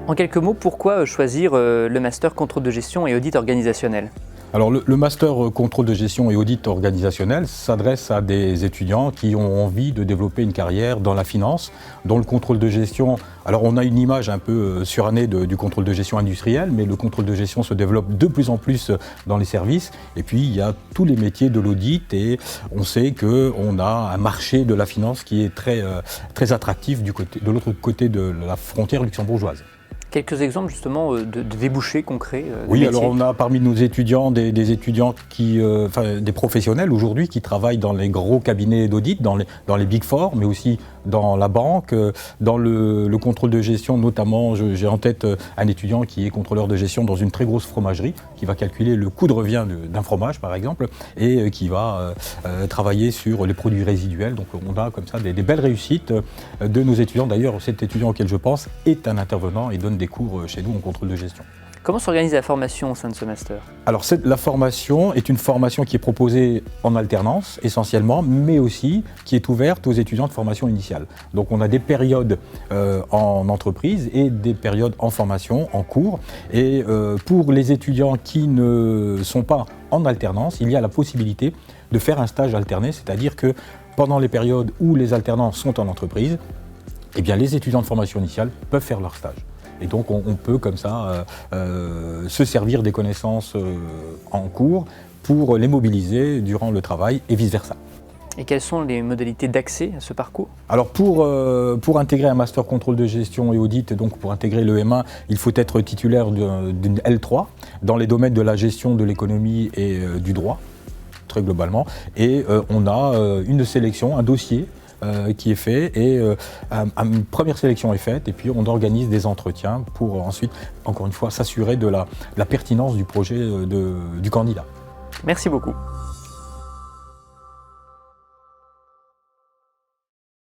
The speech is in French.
En quelques mots, pourquoi choisir le master contrôle de gestion et audit organisationnel? Alors le master contrôle de gestion et audit organisationnel s'adresse à des étudiants qui ont envie de développer une carrière dans la finance, dans le contrôle de gestion. Alors on a une image un peu surannée du contrôle de gestion industriel, mais le contrôle de gestion se développe de plus en plus dans les services. Et puis il y a tous les métiers de l'audit et on sait qu'on a un marché de la finance qui est très attractif de l'autre côté de la frontière luxembourgeoise. Quelques exemples justement de débouchés concrets de Oui, métiers. alors on a parmi nos étudiants des étudiants des professionnels aujourd'hui qui travaillent dans les gros cabinets d'audit, dans les Big Four, mais aussi dans la banque, dans le contrôle de gestion notamment. J'ai en tête un étudiant qui est contrôleur de gestion dans une très grosse fromagerie, qui va calculer le coût de revient d'un fromage par exemple, et qui va travailler sur les produits résiduels. Donc on a comme ça des belles réussites de nos étudiants. D'ailleurs, cet étudiant auquel je pense est un intervenant et donne des cours chez nous en contrôle de gestion. Comment s'organise la formation au sein de ce master? Alors la formation est une formation qui est proposée en alternance essentiellement, mais aussi qui est ouverte aux étudiants de formation initiale. Donc on a des périodes en entreprise et des périodes en formation, en cours. Et pour les étudiants qui ne sont pas en alternance, il y a la possibilité de faire un stage alterné, c'est-à-dire que pendant les périodes où les alternants sont en entreprise, eh bien, les étudiants de formation initiale peuvent faire leur stage. Et donc on peut comme ça se servir des connaissances en cours pour les mobiliser durant le travail et vice-versa. Et quelles sont les modalités d'accès à ce parcours? Alors pour intégrer un master contrôle de gestion et audit, donc pour intégrer le M1, il faut être titulaire d'une L3 dans les domaines de la gestion de l'économie et du droit, très globalement. Et on a une sélection, un dossier qui est fait et une première sélection est faite et puis on organise des entretiens pour ensuite, encore une fois, s'assurer de la pertinence du projet du candidat. Merci beaucoup.